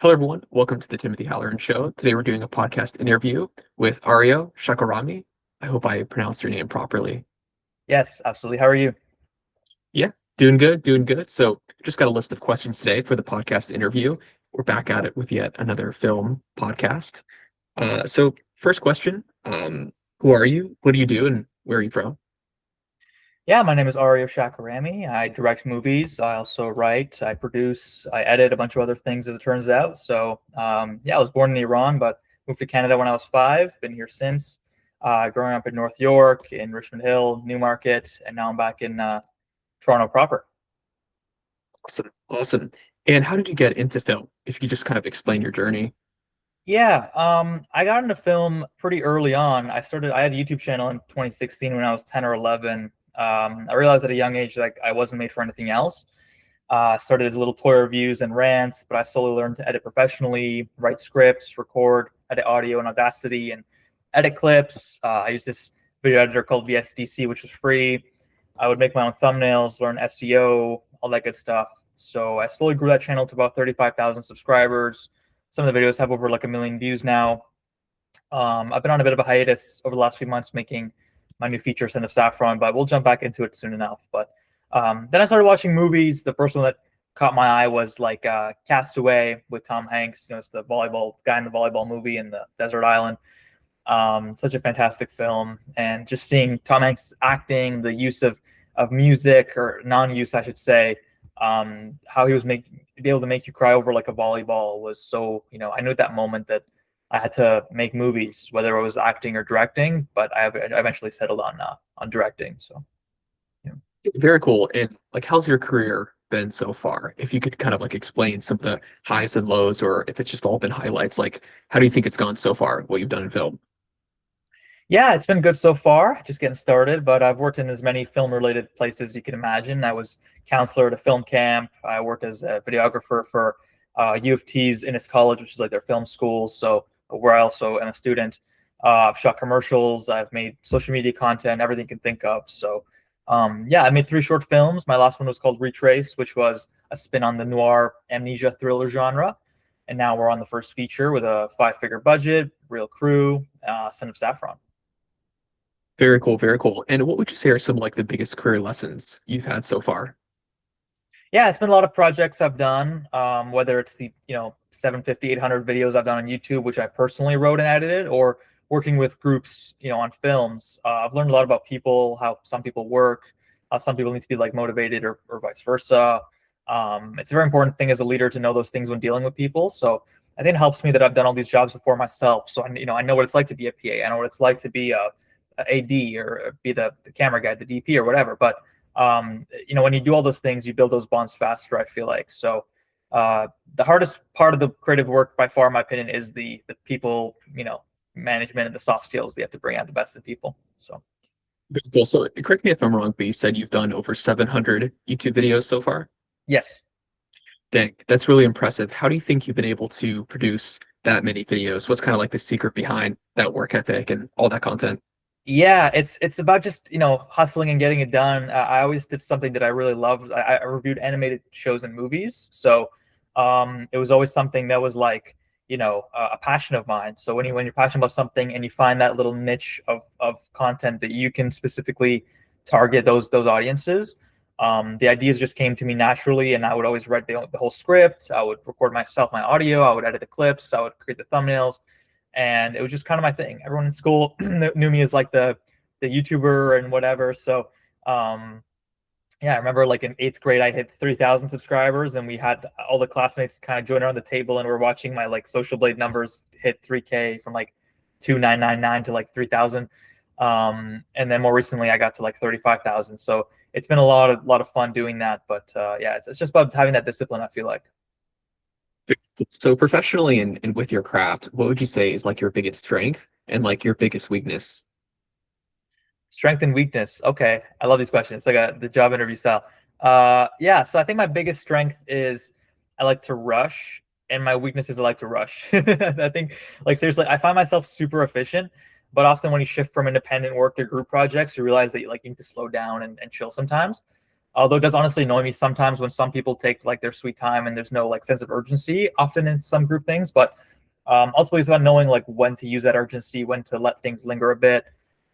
Hello, everyone. Welcome to the Timothy Halloran Show. Today, we're doing a podcast interview with Ario Shakarami. I hope I pronounced your name properly. Yes, absolutely. How are you? Yeah, doing good, doing good. So, just got a list of questions today for the podcast interview. We're back at it with yet another film podcast. First question, who are you? What do you do? And where are you from? Yeah, my name is Ario Shakarami. I direct movies. I also write, I produce, I edit a bunch of other things as it turns out. Yeah, I was born in Iran, but moved to Canada when I was 5. Been here since. Growing up in North York, in Richmond Hill, Newmarket, and now I'm back in Toronto proper. Awesome, awesome. And how did you get into film? If you could just kind of explain your journey. Yeah, I got into film pretty early on. I had a YouTube channel in 2016 when I was 10 or 11. I realized at a young age like I wasn't made for anything else. Started as little toy reviews and rants, but I slowly learned to edit professionally, write scripts, record, edit audio in Audacity, and edit clips. I used this video editor called VSDC, which was free. I would make my own thumbnails, learn SEO, all that good stuff. So I slowly grew that channel to about 35,000 subscribers. Some of the videos have over like 1 million views now. I've been on a bit of a hiatus over the last few months making my new feature, Son of Saffron, but we'll jump back into it soon enough. But then I started watching movies. The first one that caught my eye was like Castaway with Tom Hanks. You know, it's the volleyball guy in the volleyball movie in the desert island. Such a fantastic film, and just seeing Tom Hanks acting, the use of music or non-use, I should say, how he was be able to make you cry over like a volleyball was so. I knew at that moment that I had to make movies, whether it was acting or directing. But I eventually settled on directing. So yeah. Very cool. And like, how's your career been so far? If you could kind of like explain some of the highs and lows, or if it's just all been highlights, like how do you think it's gone so far, what you've done in film? Yeah, it's been good so far, just getting started, but I've worked in as many film-related places as you can imagine. I was counselor at a film camp. I worked as a videographer for U of T's Innis College, which is like their film school, so where I also am a student. I've shot commercials, I've made social media content, everything you can think of. Yeah, I made 3 short films. My last one was called Retrace, which was a spin on the noir amnesia thriller genre. And now we're on the first feature with a 5-figure budget, real crew, Son of Saffron. Very cool, very cool. And what would you say are some like the biggest career lessons you've had so far? Yeah, it's been a lot of projects I've done, whether it's the 750, 800 videos I've done on YouTube, which I personally wrote and edited, or working with groups, on films. I've learned a lot about people, how some people work, how some people need to be like motivated or vice versa. It's a very important thing as a leader to know those things when dealing with people. So I think it helps me that I've done all these jobs before myself. So I know what it's like to be a PA. I know what it's like to be a AD or be the camera guy, the DP or whatever. But when you do all those things, you build those bonds faster, I feel like. So the hardest part of the creative work by far, in my opinion, is the people, management and the soft skills that you have to bring out the best in people. So Very cool. So correct me if I'm wrong, but you said you've done over 700 YouTube videos so far? yes. Dang, that's really impressive. How do you think you've been able to produce that many videos? What's kind of like the secret behind that work ethic and all that content? Yeah, it's about just hustling and getting it done. I always did something that I really loved. I reviewed animated shows and movies, so it was always something that was like a passion of mine. So when you're passionate about something and you find that little niche of content that you can specifically target those audiences, the ideas just came to me naturally, and I would always write the whole script. I would record myself my audio. I would edit the clips. I would create the thumbnails, and it was just kind of my thing. Everyone in school knew me as like the YouTuber and whatever. So yeah, I remember like in 8th grade, I hit 3,000 subscribers, and we had all the classmates kind of join around the table, and we're watching my like Social Blade numbers hit 3K from like 2,999 to like 3,000. And then more recently, I got to like 35,000. So it's been a lot of fun doing that. But yeah, it's just about having that discipline, I feel like. So professionally and with your craft, what would you say is like your biggest strength and like your biggest weakness? Strength and weakness. Okay, I love these questions. It's like the job interview style. Yeah. So I think my biggest strength is I like to rush, and my weakness is I like to rush. I think, like seriously, I find myself super efficient, but often when you shift from independent work to group projects, you realize that you need to slow down and chill sometimes. Although it does honestly annoy me sometimes when some people take like their sweet time and there's no like sense of urgency often in some group things. But ultimately, it's about knowing like when to use that urgency, when to let things linger a bit.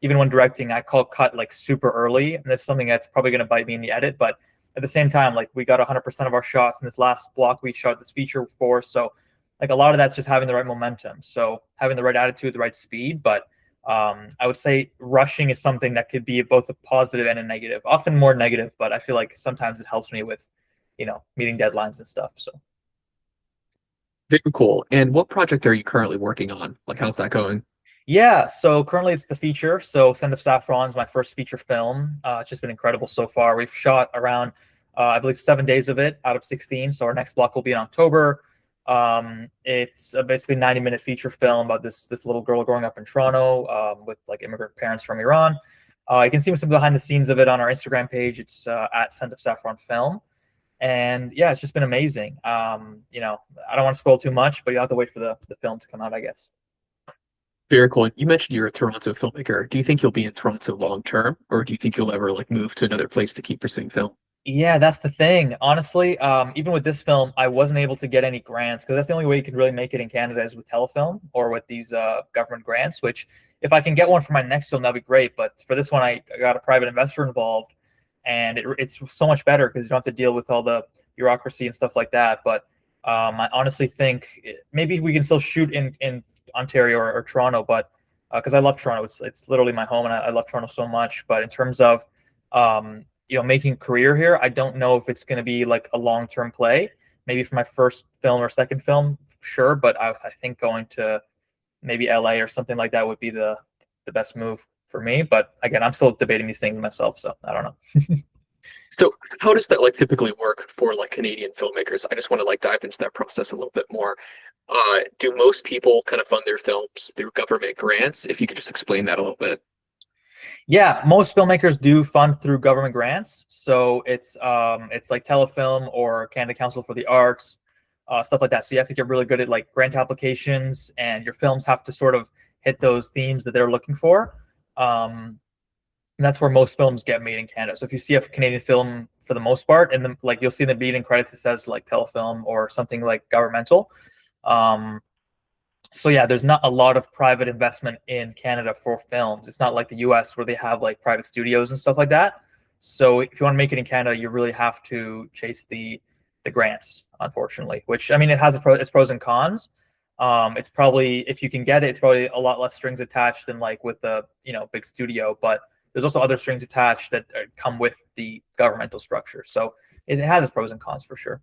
Even when directing, I call cut like super early, and that's something that's probably going to bite me in the edit. But at the same time, like we got 100% of our shots in this last block we shot this feature for, so like a lot of that's just having the right momentum, so having the right attitude, the right speed. But I would say rushing is something that could be both a positive and a negative, often more negative, but I feel like sometimes it helps me with, meeting deadlines and stuff. So Very cool. And what project are you currently working on? Like, how's that going? yeah, so currently it's the feature. So Scent of Saffron is my first feature film. It's just been incredible so far. We've shot around, I believe, 7 days of it out of 16. So our next block will be in October. It's a basically 90-minute feature film about this little girl growing up in Toronto with like immigrant parents from Iran. You can see some behind the scenes of it on our Instagram page. It's at Scent of Saffron Film. And yeah, it's just been amazing. I don't want to spoil too much, but you have to wait for the film to come out, I guess. Very cool. You mentioned you're a Toronto filmmaker. Do you think you'll be in Toronto long term, or do you think you'll ever like move to another place to keep pursuing film? Yeah, that's the thing. Honestly, even with this film, I wasn't able to get any grants because that's the only way you can really make it in Canada is with telefilm or with these government grants. Which, if I can get one for my next film, that'd be great. But for this one, I got a private investor involved, and it's so much better because you don't have to deal with all the bureaucracy and stuff like that. But I honestly think maybe we can still shoot in Ontario or Toronto, but because I love Toronto, it's literally my home, and I love Toronto so much. But in terms of making a career here, I don't know if it's going to be like a long-term play. Maybe for my first film or second film, sure, but I think going to maybe LA or something like that would be the best move for me. But again, I'm still debating these things myself, so I don't know. So how does that like typically work for like Canadian filmmakers? I just want to like dive into that process a little bit more. Do most people kind of fund their films through government grants? If you could just explain that a little bit. Yeah, most filmmakers do fund through government grants. So it's like Telefilm or Canada Council for the Arts, stuff like that. So you have to get really good at like grant applications, and your films have to sort of hit those themes that they're looking for. And that's where most films get made in Canada. So if you see a Canadian film for the most part, and then like you'll see in the beginning credits, it says like Telefilm or something like governmental. Um, so yeah, there's not a lot of private investment in Canada for films. It's not like the US where they have like private studios and stuff like that. So if you want to make it in Canada, you really have to chase the grants, unfortunately. Which I mean, it has its pros and cons. It's probably if you can get it, it's probably a lot less strings attached than like with the big studio. But there's also other strings attached that come with the governmental structure. So it has its pros and cons for sure.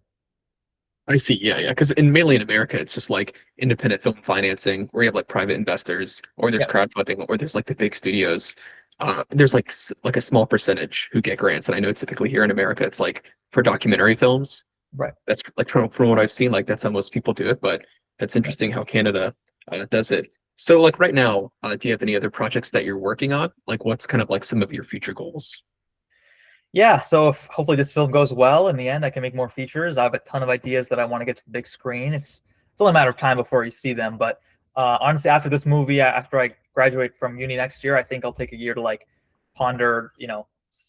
I see. Yeah, yeah. Because mainly in America, it's just like independent film financing, where you have like private investors, or there's Yeah, crowdfunding, or there's like the big studios. There's like like a small percentage who get grants, and I know typically here in America, it's like for documentary films. right. That's like from what I've seen, like that's how most people do it. But that's interesting how Canada does it. So like right now, do you have any other projects that you're working on? Like what's kind of like some of your future goals? Yeah, so if hopefully this film goes well in the end, I can make more features. I have a ton of ideas that I want to get to the big screen. It's only a matter of time before you see them. But honestly, after this movie, after I graduate from uni next year, I think I'll take a year to like ponder.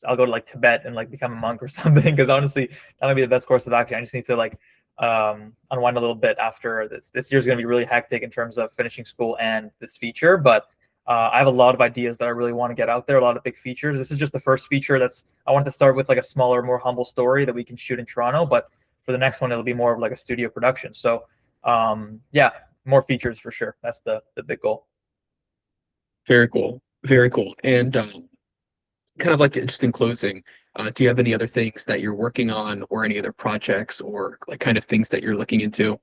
I'll go to like Tibet and like become a monk or something. Because honestly, that might be the best course of action. I just need to like unwind a little bit after this. This year's going to be really hectic in terms of finishing school and this feature, but I have a lot of ideas that I really want to get out there, a lot of big features. This is just the first feature I wanted to start with like a smaller, more humble story that we can shoot in Toronto, but for the next one, it'll be more of like a studio production. So yeah, more features for sure. That's the big goal. Very cool. Very cool. And kind of like just in closing, do you have any other things that you're working on or any other projects or like kind of things that you're looking into?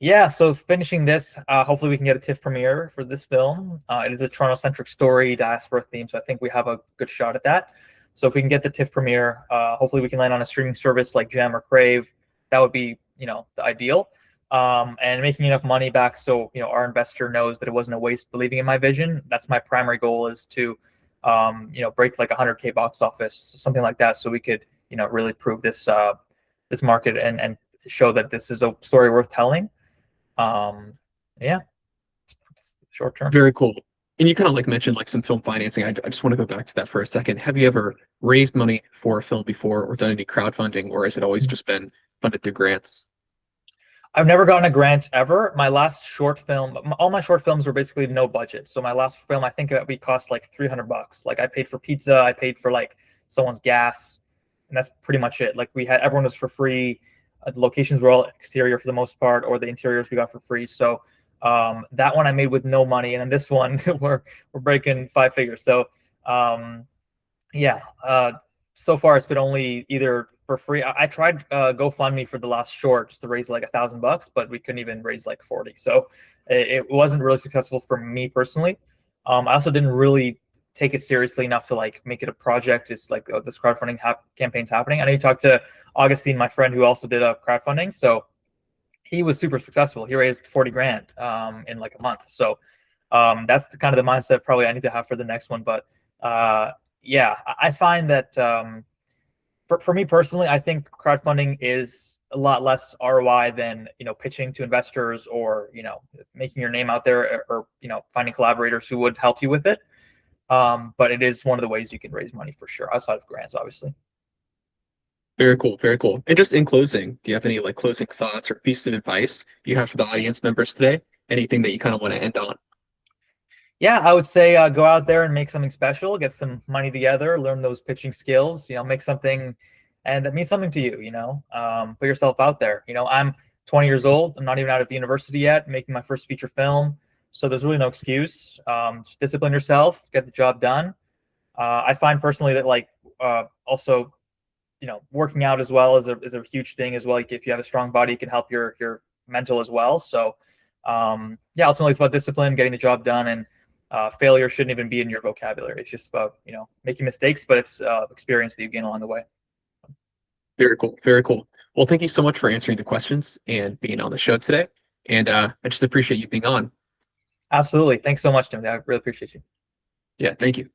Yeah, so finishing this, hopefully we can get a TIFF premiere for this film. It is a Toronto-centric story, diaspora theme, so I think we have a good shot at that. So if we can get the TIFF premiere, hopefully we can land on a streaming service like Gem or Crave. That would be, the ideal. And making enough money back so our investor knows that it wasn't a waste believing in my vision. That's my primary goal, is to break like 100K box office, something like that, so we could really prove this market and show that this is a story worth telling. um, yeah, short term. Very cool. And you kind of like mentioned like some film financing. I just want to go back to that for a second. Have you ever raised money for a film before or done any crowdfunding, or has it always just been funded through grants? I've never gotten a grant ever. My last short film, all my short films were basically no budget. So my last film, I think we cost like $300. Like I paid for pizza, I paid for like someone's gas, and that's pretty much it. Like we had everyone was for free. The locations were all exterior for the most part, or the interiors we got for free. So that one I made with no money, and then this one we're breaking five figures. So um, yeah, so far it's been only either for free. I tried GoFundMe for the last short just to raise like $1,000, but we couldn't even raise like 40. So it wasn't really successful for me personally. I also didn't really take it seriously enough to like make it a project. It's like this crowdfunding campaign's happening. I know you talked to Augustine, my friend, who also did a crowdfunding. So he was super successful. He raised 40 grand in like a month. So that's the kind of the mindset probably I need to have for the next one. But yeah, I find that for me personally, I think crowdfunding is a lot less ROI than pitching to investors or making your name out there or finding collaborators who would help you with it. But it is one of the ways you can raise money for sure, outside of grants, obviously. Very cool, very cool. And just in closing, do you have any like closing thoughts or pieces of advice you have for the audience members today? Anything that you kind of want to end on? Yeah, I would say go out there and make something special, get some money together, learn those pitching skills, make something and that means something to you, put yourself out there. I'm 20 years old. I'm not even out of university yet, making my first feature film. So there's really no excuse. Just discipline yourself, get the job done. I find personally that also, working out as well is a huge thing as well. Like if you have a strong body, it can help your mental as well. So yeah, ultimately it's about discipline, getting the job done, and failure shouldn't even be in your vocabulary. It's just about making mistakes, but it's experience that you gain along the way. Very cool, very cool. Well, thank you so much for answering the questions and being on the show today. And I just appreciate you being on. Absolutely. Thanks so much, Tim. I really appreciate you. Yeah, thank you.